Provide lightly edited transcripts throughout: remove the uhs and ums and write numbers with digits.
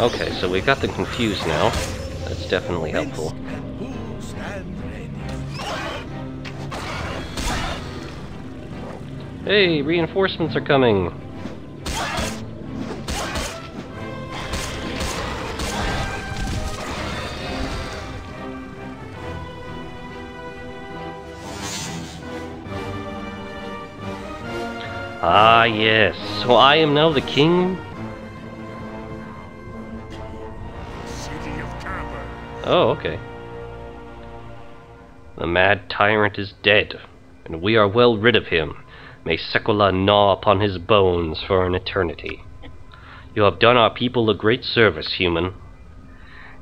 Okay, so we've got them confused now. That's definitely helpful. Hey, reinforcements are coming! Ah, yes. So I am now the king? City of Caverns. Oh, okay. The mad tyrant is dead, and we are well rid of him. May Sekolah gnaw upon his bones for an eternity. You have done our people a great service, human.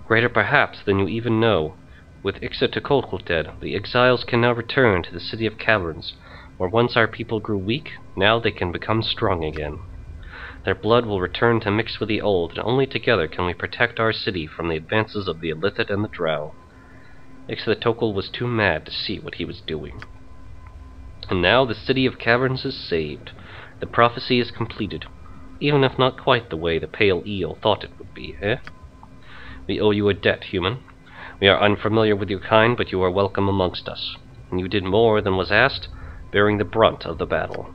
Greater perhaps than you even know. With Ixotecoatl dead, the exiles can now return to the City of Caverns, where once our people grew weak, now they can become strong again. Their blood will return to mix with the old, and only together can we protect our city from the advances of the illithid and the drow. Ixotecoatl was too mad to see what he was doing. And now the City of Caverns is saved. The prophecy is completed, even if not quite the way the Pale Eel thought it would be, eh? We owe you a debt, human. We are unfamiliar with your kind, but you are welcome amongst us. And you did more than was asked, bearing the brunt of the battle.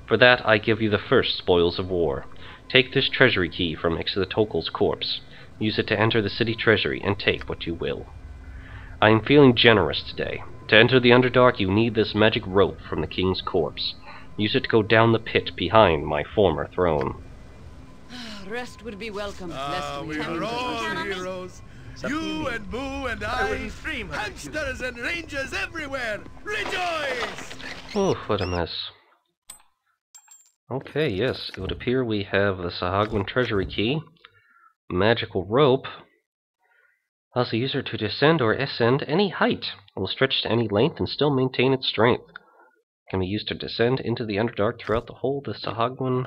For that I give you the first spoils of war. Take this treasury key from Ixotecoatl's corpse. Use it to enter the city treasury, and take what you will. I am feeling generous today. To enter the Underdark, you need this magic rope from the king's corpse. Use it to go down the pit behind my former throne. Rest would be welcome. We are all heroes. You and Boo and I, hamsters and rangers everywhere. Rejoice! Oh, what a mess. Okay, yes, it would appear we have the Sahuagin treasury key, magical rope, allows the user to descend or ascend any height. It will stretch to any length and still maintain its strength. It can be used to descend into the Underdark throughout the whole of the Sahuagin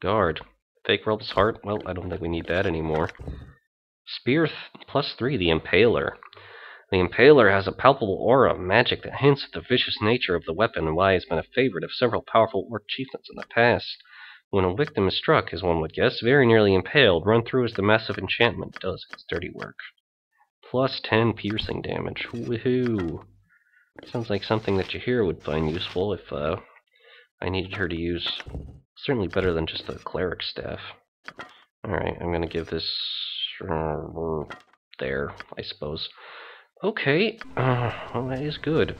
Guard. Fake Rope's Heart, well, I don't think we need that anymore. Spear +3, the Impaler. The Impaler has a palpable aura of magic that hints at the vicious nature of the weapon and why it has been a favorite of several powerful orc chieftains in the past. When a victim is struck, as one would guess, very nearly impaled, run through as the massive enchantment does its dirty work. +10 piercing damage. Woohoo! Sounds like something that Jaheira would find useful if I needed her to use. Certainly better than just the cleric staff. Alright, I'm gonna give this there, I suppose. Okay, well that is good.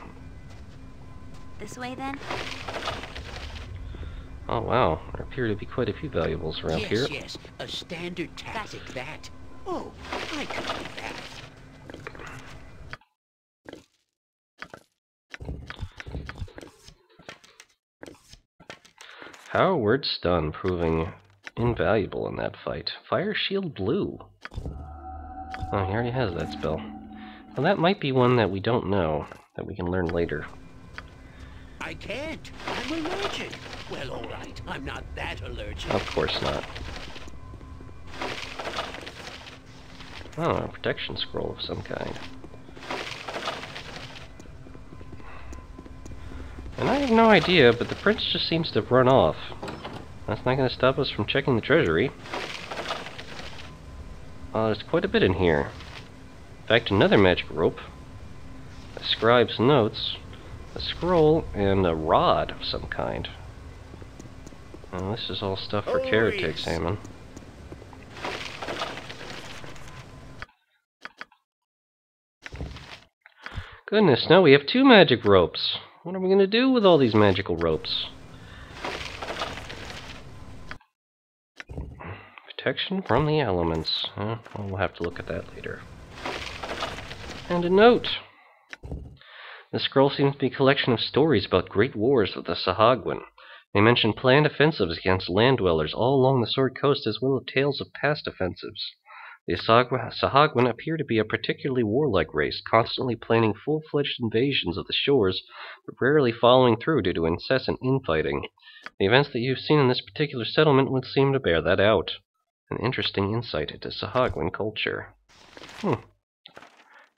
This way then? Oh wow, there appear to be quite a few valuables around here. Yes, a standard tactic that. Oh, I could do that. Howard Stun proving invaluable in that fight. Fire Shield Blue. Oh, he already has that spell. Well, that might be one that we don't know, that we can learn later. I can't. I'm allergic. Well, alright, I'm not that allergic. Of course not. Oh, a protection scroll of some kind. And I have no idea, but the prince just seems to have run off. That's not going to stop us from checking the treasury. There's quite a bit in here. In fact, another magic rope, a scribe's notes, a scroll, and a rod of some kind. And this is all stuff for Kered to examine. Goodness, now we have 2 magic ropes. What are we going to do with all these magical ropes? Protection from the elements. Well, we'll have to look at that later. And a note. The scroll seems to be a collection of stories about great wars of the Sahuagin. They mention planned offensives against land dwellers all along the Sword Coast, as well as tales of past offensives. The Sahuagin appear to be a particularly warlike race, constantly planning full-fledged invasions of the shores, but rarely following through due to incessant infighting. The events that you've seen in this particular settlement would seem to bear that out. An interesting insight into Sahuagin culture.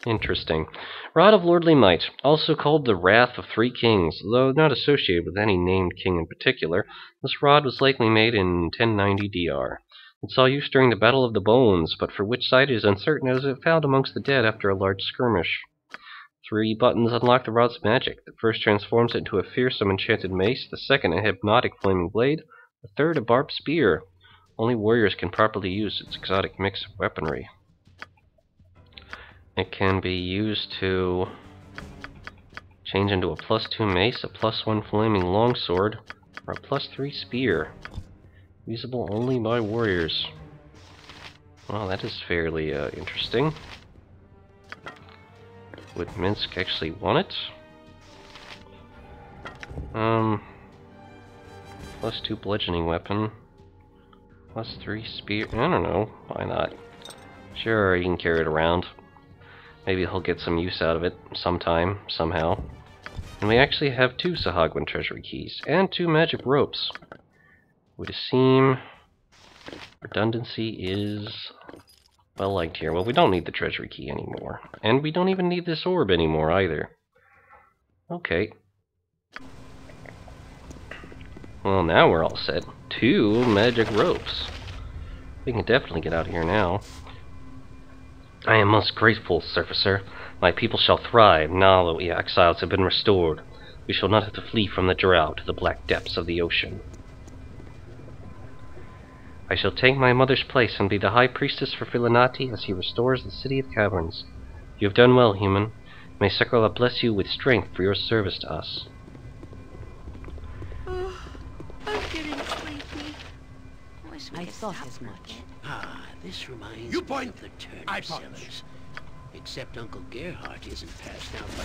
Interesting. Rod of Lordly Might, also called the Wrath of 3 Kings, though not associated with any named king in particular. This rod was likely made in 1090 DR. It saw use during the Battle of the Bones, but for which side is uncertain, as it found amongst the dead after a large skirmish. 3 buttons unlock the rod's magic. The first transforms it into a fearsome enchanted mace, the second a hypnotic flaming blade, the third a barbed spear. Only warriors can properly use its exotic mix of weaponry. It can be used to change into a +2 mace, a +1 flaming longsword, or a +3 spear. Usable only by warriors. Well, that is fairly interesting. Would Minsk actually want it? +2 bludgeoning weapon. +3 spear. I don't know. Why not? Sure, you can carry it around. Maybe he'll get some use out of it sometime, somehow. And we actually have 2 Sahuagin treasury keys and 2 magic ropes. Would seem redundancy is well liked here. Well, we don't need the treasury key anymore. And we don't even need this orb anymore either. Okay. Well, now we're all set. 2 magic ropes. We can definitely get out of here now. I am most grateful, Surfacer. My people shall thrive now that we exiles have been restored. We shall not have to flee from the drought to the black depths of the ocean. I shall take my mother's place and be the high priestess for Philinati as he restores the city of caverns. You have done well, human. May Sekolah bless you with strength for your service to us. Oh, I'm getting sleepy. I thought as much. Ah, this reminds You me point, of the turnip I punch. sellers. Except Uncle Gerhardt isn't passed out by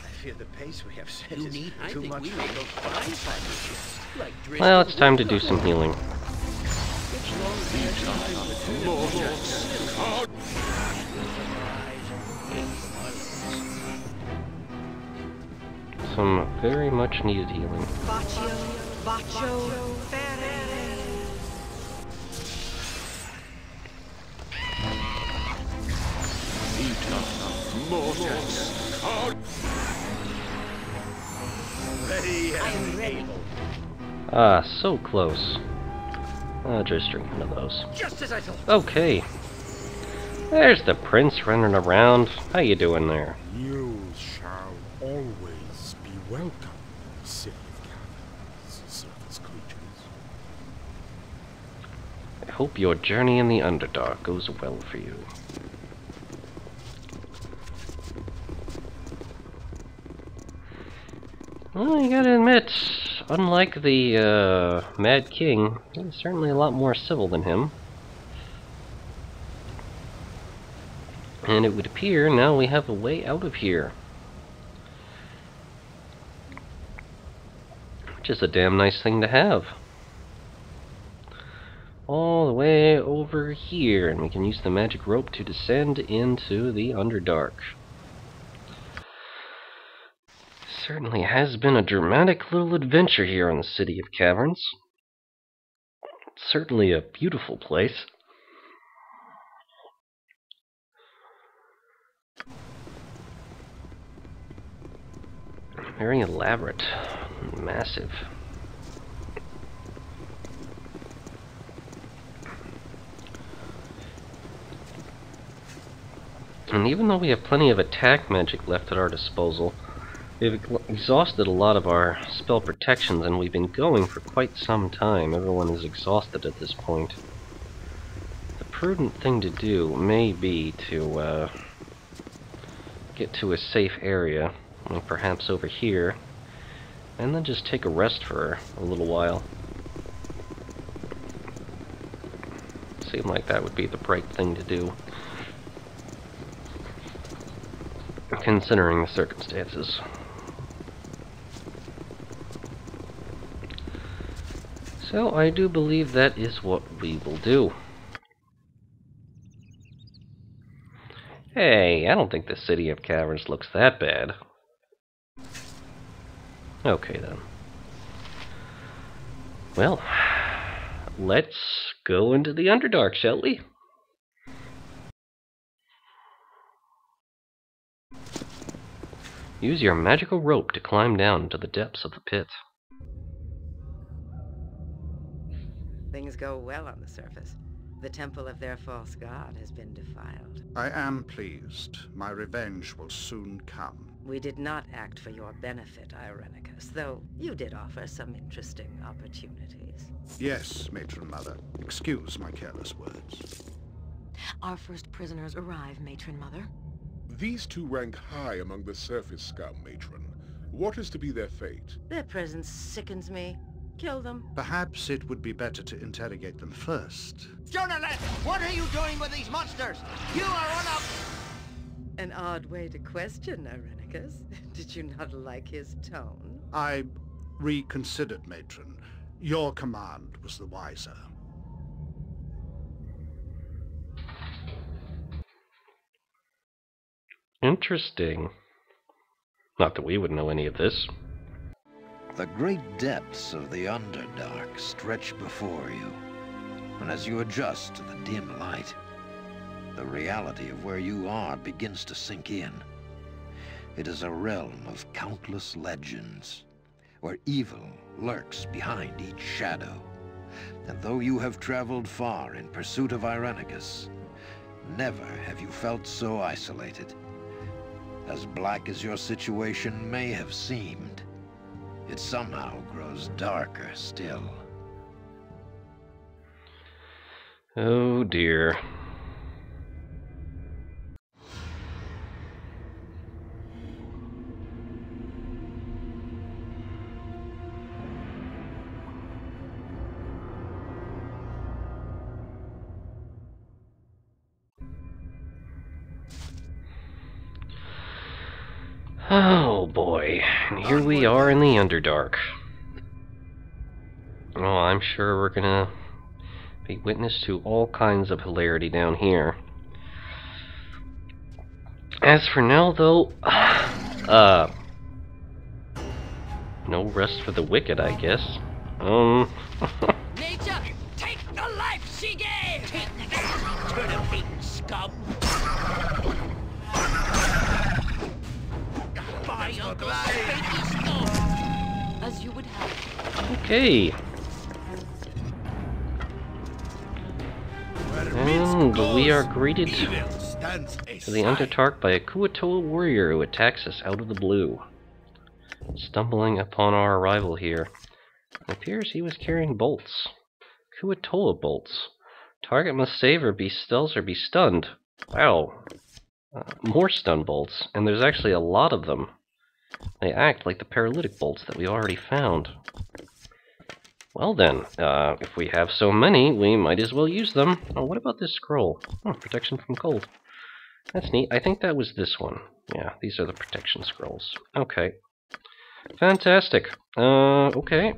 I fear the pace we have set You is need, I too think much we for make a fine partnership. Like Well, it's time to do some healing. Some very much needed healing. ready and able. Ah, so close. I'll just drink one of those. Just as I thought. Okay. There's the prince running around. How you doing there? You shall always be welcome in the city of caverns, surface creatures. I hope your journey in the Underdark goes well for you. Well, you gotta admit, unlike the Mad King, he's certainly a lot more civil than him. And it would appear now we have a way out of here. Which is a damn nice thing to have. All the way over here, and we can use the magic rope to descend into the Underdark. Certainly has been a dramatic little adventure here in the City of Caverns. Certainly a beautiful place. Very elaborate, massive. And even though we have plenty of attack magic left at our disposal, we've exhausted a lot of our spell protections, and we've been going for quite some time. Everyone is exhausted at this point. The prudent thing to do may be to get to a safe area, like perhaps over here, and then just take a rest for a little while. Seemed like that would be the right thing to do, considering the circumstances. So I do believe that is what we will do. Hey, I don't think the City of Caverns looks that bad. Okay then. Well, let's go into the Underdark, shall we? Use your magical rope to climb down into the depths of the pit. Things go well on the surface. The temple of their false god has been defiled. I am pleased. My revenge will soon come. We did not act for your benefit, Irenicus, though you did offer some interesting opportunities. Yes, Matron Mother. Excuse my careless words. Our first prisoners arrive, Matron Mother. These two rank high among the surface scum, Matron. What is to be their fate? Their presence sickens me. Kill them. Perhaps it would be better to interrogate them first. Journalist, what are you doing with these monsters? You are on a... An odd way to question, Irenicus. Did you not like his tone? I reconsidered, Matron. Your command was the wiser. Interesting. Not that we would know any of this. The great depths of the Underdark stretch before you, and as you adjust to the dim light, the reality of where you are begins to sink in. It is a realm of countless legends, where evil lurks behind each shadow. And though you have traveled far in pursuit of Irenicus, never have you felt so isolated. As black as your situation may have seemed, it somehow grows darker still. Oh dear. Oh boy, and here we are in the Underdark. Oh, I'm sure we're gonna be witness to all kinds of hilarity down here. As for now, though, no rest for the wicked, I guess. Nature, take the life she gave! Take that, turnip-eating scum! My uncle's fate is known! As you would have. Okay. And we are greeted to the Underdark by a Kuatoa warrior who attacks us out of the blue. Stumbling upon our arrival here, it appears he was carrying bolts. Kuatoa bolts. Target must save or be stealth or be stunned. Wow. More stun bolts, and there's actually a lot of them. They act like the paralytic bolts that we already found. Well then, if we have so many, we might as well use them. Oh, what about this scroll? Oh, protection from cold. That's neat. I think that was this one. Yeah, these are the protection scrolls. Okay. Fantastic. Okay.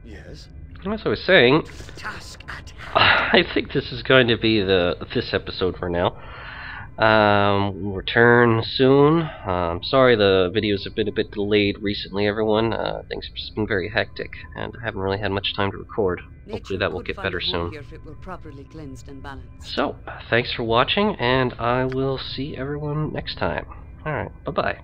Yes? As I was saying, Task at hand. I think this is going to be this episode for now. We'll return soon. Sorry the videos have been a bit delayed recently, everyone. Things have just been very hectic, and I haven't really had much time to record. Hopefully that will get better soon. Here if it were properly cleansed and balanced. So, thanks for watching, and I will see everyone next time. Alright, bye-bye.